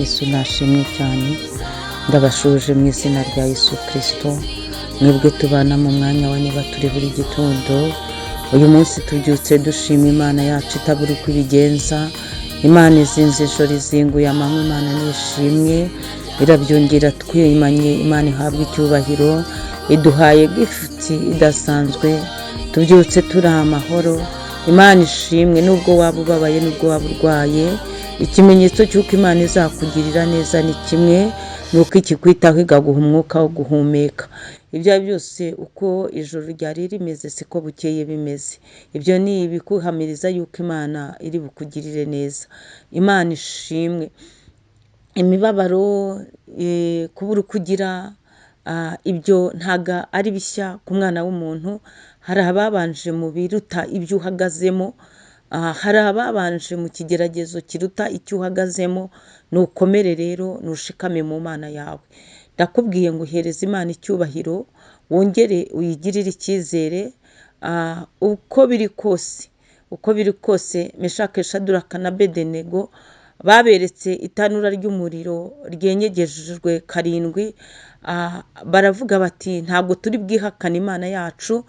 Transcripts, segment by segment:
Yesu nashimwe cyane ndabashuje mu izina rya Yesu Kristo. Mwebwe tubana mu mwanya wa niba turi buri gitondo, uyu munsi tubyutse dushima Imana yacu itabura uko ibigenza. Imana izinze ijoro izinguye amanywa, Imana nishimwe, irabyongera twimanye. Imana ihabwa icyubahiro, iduhaye gifuti idasanzwe, tubyutse turi amahoro. Imana ishimwe, nubwo waba ubabaye, nubwo waba urwaye, ikimenyetso cy'uko Imana izakugirira neza ni kimwe, nuko ikikwitaho ikaguha umwuka wo guhumeka. Ibyo byose uko ijoro ryari rimeze siko bukeye bimeze. Ibyo ni ibikuhamiriza yuko Imana iri bukugirire neza. Imana ishimwe. Imibabaro kubura kugira ibyo ntaga ari bishya ku mwana w'umuntu. Hari ababanje mu biruta ibyo uhagazemo, hari ababanje mu kigeragezo kiruta icyo uhagazemo. Nukomere rero, nushikame mu Mana yawe. Ndakubwiye ngo uhereze Imana icyubahiro, wongere uyigirire icyizere. Uko biri kose Meshake, Shaduraka na Abedenego baberetse itanura ry'umuriro ryenyegejejwe karindwi. Baravuga bati ntabwo turi bwihakane Imana yacu,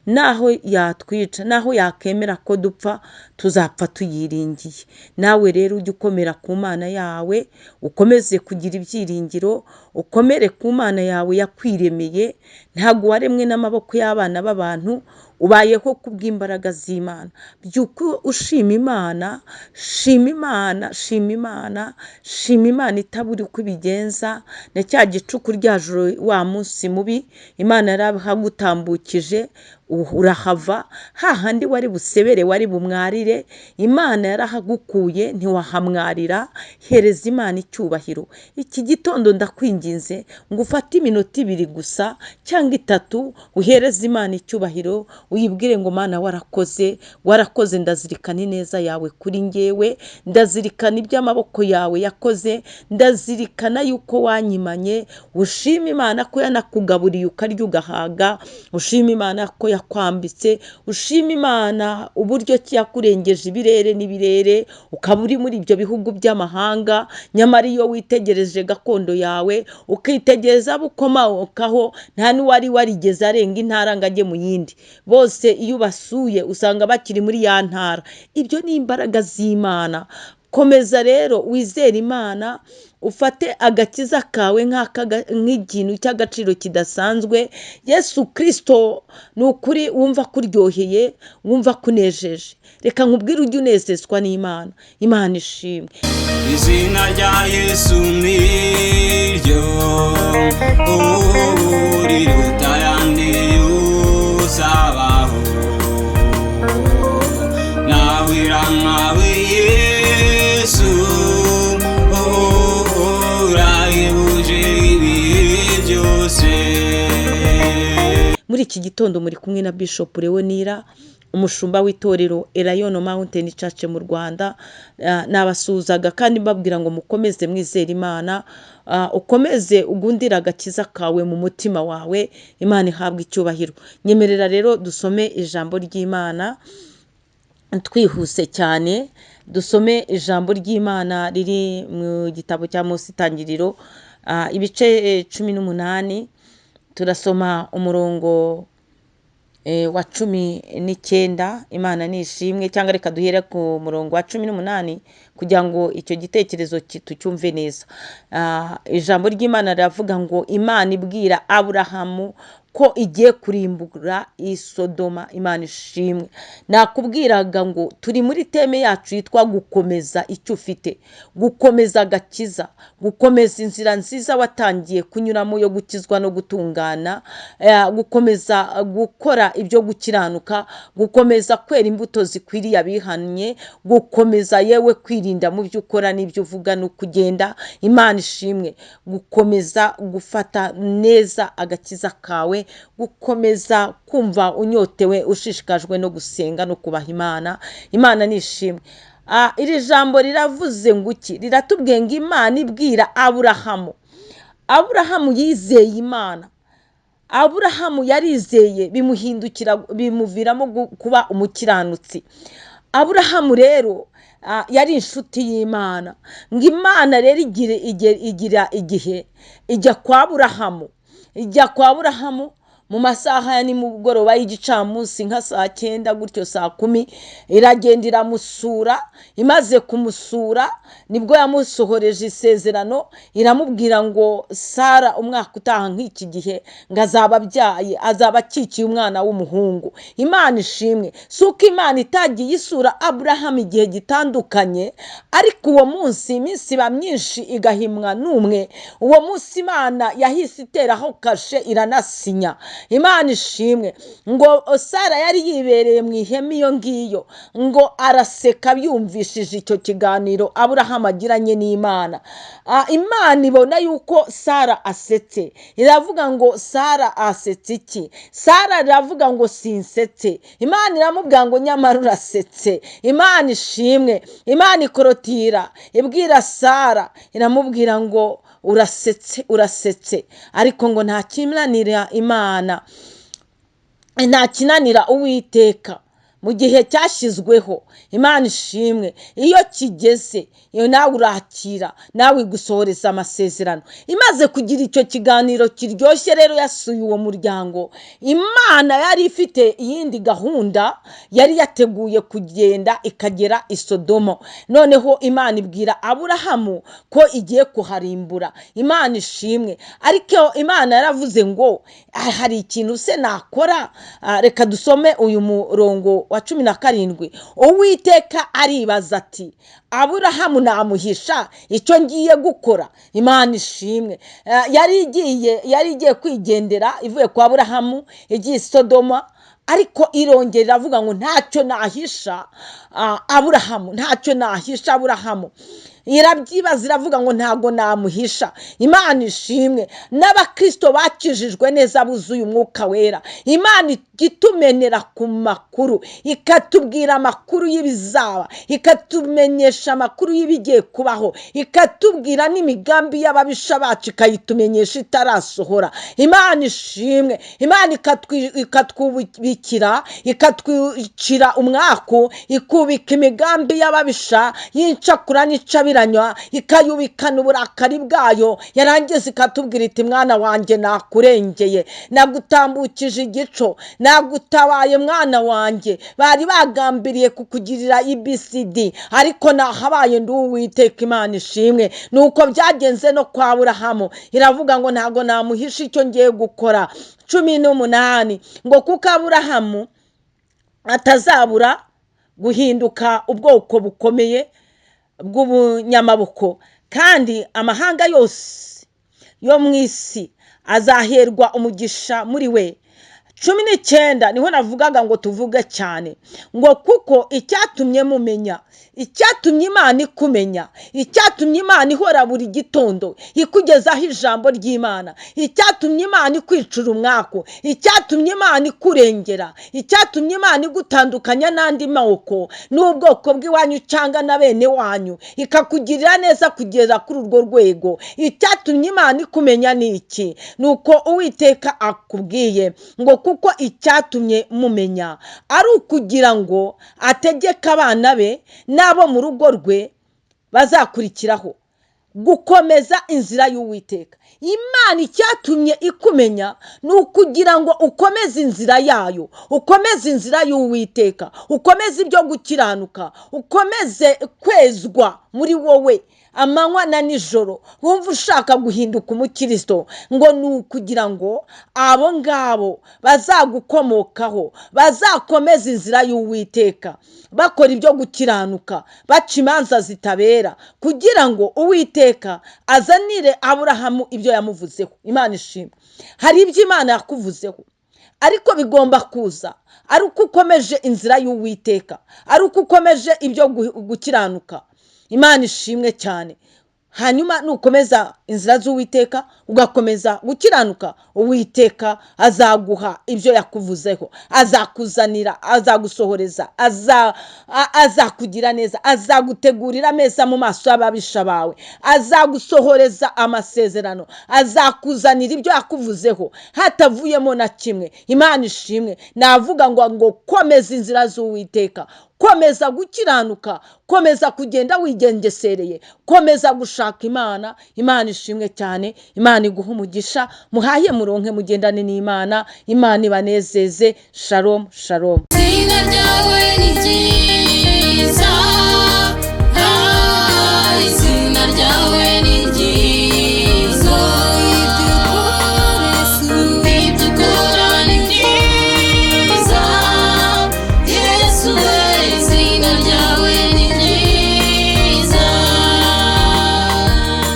naho yatwica, naho yakemera ko dupfa, tuzapfa tuyiringiye. Nawe rero ujye ukomera ku Mana yawe, ukomeze kugira ibyiringiro, ukomere ku Mana yawe yakwiremeye. Ntabwo waremwe n'amaboko y'abana b'abantu, ubayeho kubw'imbaraga z'Imana. Byuko ushima Imana, shima Imana, shima Imana, shima Imana itabura uko ibigenza. Na cya gicuku rya joro wa munsi mubi Imana yarahagutambukije, urahava. Hahandi wari busebere, wari bumwarire, Imana yarahagukuye, ntiwahamwarira. Hereza Imana icyubahiro. Iki gitondo ndakwinginze ngo ufate iminota 2 gusa cyangwa 3, uhereze Imana icyubahiro, uyibwire ngo Mana warakoze, ndazirikana ineza yawe kuri ngewe, ndazirikana iby'amaboko yawe yakoze, ndazirikana yuko wanyimanye. Ushima Imana ko yanakugaburiye ukarya ugahaga, ushima Imana ko yakwambitse, ushima Imana uburyo yakurengeje ibirere n'ibirere, ukaba uri muri ibyo bihugu by'amahanga. Nyamara iyo witegereje gakondo yawe, ukitegereza abo ukomokaho, nta n'uwari warigeze arenga intara ngo ajye mu yindi. Bose iyo ubasuye usanga bakiri muri ya ntara. Ibyo ni imbaraga z'Imana. Komeza rero wizere Imana, ufate agakiza kawe nk'ikintu cy'agaciro kidasanzwe. Yesu Kristo ni ukuri wumva kuryoheye, wumva kunejeje. Reka nkubwire ujye unezezwa n'Imana. Imana ishimwe. Izina rya Yesu niryo riruta ayandi uzabaho. Nawe irankawe Yesu, urahebuje ibihe byose. Muri iki gitondo muri kumwe na Bishop Leonira, umushumba w'itorero Elayono Mountain Church mu Rwanda. Nabasuhuzaga kandi mbabwira ngo mukomeze mwizere Imana, ukomeze ugundira agakiza kawe mu mutima wawe. Imana ihabwa icyubahiro. Nyemerera rero dusome ijambo ry'Imana twihuse cyane. Dusome ijambo ry'Imana riri mu gitabo cya Mose Itangiriro, ibice 18. Turasoma umurongo wa 19. Imana nishimwe. Cyangwa reka duhere ku murongo wa 18 kugira ngo icyo gitekerezo tucyumve neza. Ijambo ry'Imana riravuga ngo Imana ibwira Aburahamu ko igiye kurimbura Sodoma. Imana ishimwe. Nakubwiraga ngo turi muri teme yacu yitwa gukomeza icyo ufite, gukomeza agakiza, gukomeza inzira nziza watangiye kunyuramo yo gukizwa no gutungana, gukomeza gukora ibyo gukiranuka, gukomeza kwera imbuto zikwiriye abihannye, gukomeza yewe kwirinda mu byo ukora n'ibyo uvuga no kugenda. Imana ishimwe. Gukomeza gufata neza agakiza kawe, gukomeza kumva unyotewe, ushishikajwe no gusenga no kubaha Imana. Imana nishimwe. Iri jambo riravuze ngo iki? Riratubwiye ngo Imana ibwira Aburahamu. Aburahamu yizeye Imana. Aburahamu yarizeye, bimuviramo kuba umukiranutsi. Aburahamu rero yari inshuti y'Imana. Ngo Imana rero igira igihe ijya kwa Aburahamu mu masaha ya nimugoroba y'igicamunsi nka saa 9 gutyo saa 10, iragenda iramusura. Imaze kumusura nibwo yamusohoreje isezerano, iramubwira ngo Sara umwaka utaha nk'iki gihe ngo azaba abyaye, azaba akikiye umwana w'umuhungu. Imana ishimwe. Suko Imana itagiye isura Aburahamu igihe gitandukanye, ariko uwo munsi iminsi iba myinshi igahimwa n'umwe. Uwo munsi Imana yahise iteraho kashe iranasinya. Imana ishimwe. Ngo Sara yari yibereye mu ihema iyo ngiyo, ngo araseka byumvishije icyo kiganiro Aburahamu agiranye n'Imana. Imana ibona yuko Sara asetse, iravuga ngo Sara asetse iki? Sara iravuga ngo sinsetse. Imana iramubwira ngo nyamara urasetse. Imana ishimwe. Imana ikorotira ibwira Sara, iramubwira ngo urasetse, ariko ngo nta kinanira Imana, nta kinanira Uwiteka. Mu gihe cyashyizweho, Imana ishimwe, iyo kigeze iyo nawe urakira, nawe gusohoreza amasezerano. Imaze kugira icyo kiganiro kiryoshye rero yasuye uwo muryango, Imana yari ifite iyindi gahunda, yari yateguye kugenda ikagera i Sodomo. Noneho Imana ibwira Aburahamu ko igiye kuharimbura. Imana ishimwe. Ariko Imana yaravuze ngo hari ikintu se nakora. Reka dusome uyu murongo wa 17. Uwiteka aribaza ati, Aburahamu namuhisha icyo ngiye gukora? Imana ishimwe. Yari igiye kwigendera ivuye kwa Aburahamu igiye i Sodoma, ariko irongera iravuga ngo ntacyo nahisha Aburahamu, ntacyo nahisha Aburahamu. Irabyibaza iravuga ngo ntago namuhisha. Imana ishimwe. N'abakristo bakijijwe neza buzuye umwuka wera, Imana itumenera ku makuru, ikatubwira amakuru y'ibizaba, ikatumenyesha amakuru y'ibigiye kubaho, ikatubwira n'imigambi y'ababisha bacu ikayitumenyesha itarasohora. Imana ishimwe. Imana ikatwubikira, ikatwicira umwaku, ikubika imigambi y'ababisha y'incakura n'icabiranywa, ikayubikana uburakari bwayo. Yarangiza ikatubwira iti, mwana wanjye nakurengeye, nagutambukije igico, nagutabaye mwana wanjye. Bari bagambiriye kukugirira IBCD, ariko nahabaye ndi Uwiteka. Imana ishimwe. Nuko byagenze no kwa Aburahamu. Iravuga ngo ntago namuhisha icyo ngiye gukora. 18. Ngo kuko Aburahamu atazabura guhinduka ubwoko bukomeye bw'ubunyamaboko, kandi amahanga yose yo mu isi azaherwa umugisha muri we. 19 niho navugaga ngo tuvuge cyane, ngo kuko icyatumye mumenya, icyatumye Imana ikumenya, icyatumye Imana ihora buri gitondo ikugezaho ijambo ry'Imana, icyatumye Imana ikwicura umwako, icyatumye Imana ikurengera, icyatumye Imana igutandukanya n'andi moko n'ubwoko bw'iwanyu cyangwa na bene wanyu, ikakugirira neza kugeza kuri urwo rwego. Icyatumye Imana ikumenya ni iki? Nuko Uwiteka akubwiye ngo kuko icyatumye mumenya ari ukugira ngo ategeke abana be n'abo mu rugo rwe bazakurikiraho gukomeza inzira y'Uwiteka. Imana icyatumye ikumenya ni ukugira ngo ukomeze inzira yayo, ukomeze inzira y'Uwiteka, ukomeze ibyo gukiranuka, ukomeze kwezwa muri wowe amanywa na nijoro. Wumva ushaka guhinduka umukristo, ngo ni ukugira ngo abo ngabo bazagukomokaho bazakomeza inzira y'Uwiteka, bakora ibyo gukiranuka, baca imanza zitabera, kugira ngo Uwiteka azanire Aburahamu ibyo yamuvuzeho. Imana ishimwe. Hari ibyo Imana yakuvuzeho, ariko bigomba kuza ari uko ukomeje inzira y'Uwiteka, ari uko ukomeje ibyo gukiranuka. Imana ishimwe cyane. Hanyuma nukomeza inzira z'Uwiteka ugakomeza gukiranuka, Uwiteka azaguha ibyo yakuvuzeho, azakuzanira, azagusohoreza, azakugira neza, azagutegurira meza mu maso y'ababisha bawe, azagusohoreza amasezerano, azakuzanira ibyo yakuvuzeho hatavuyemo na kimwe. Imana ishimwe. Navuga ngo komeza inzira z'Uwiteka, komeza gukiranuka, komeza kugenda wigengesereye, komeza gushaka Imana. Imana ishimwe cyane, Imana iguha umugisha, muhaye muronke mugendane n'Imana, Imana ibanezeze. Shalom shalom. Izina ryawe ni ryiza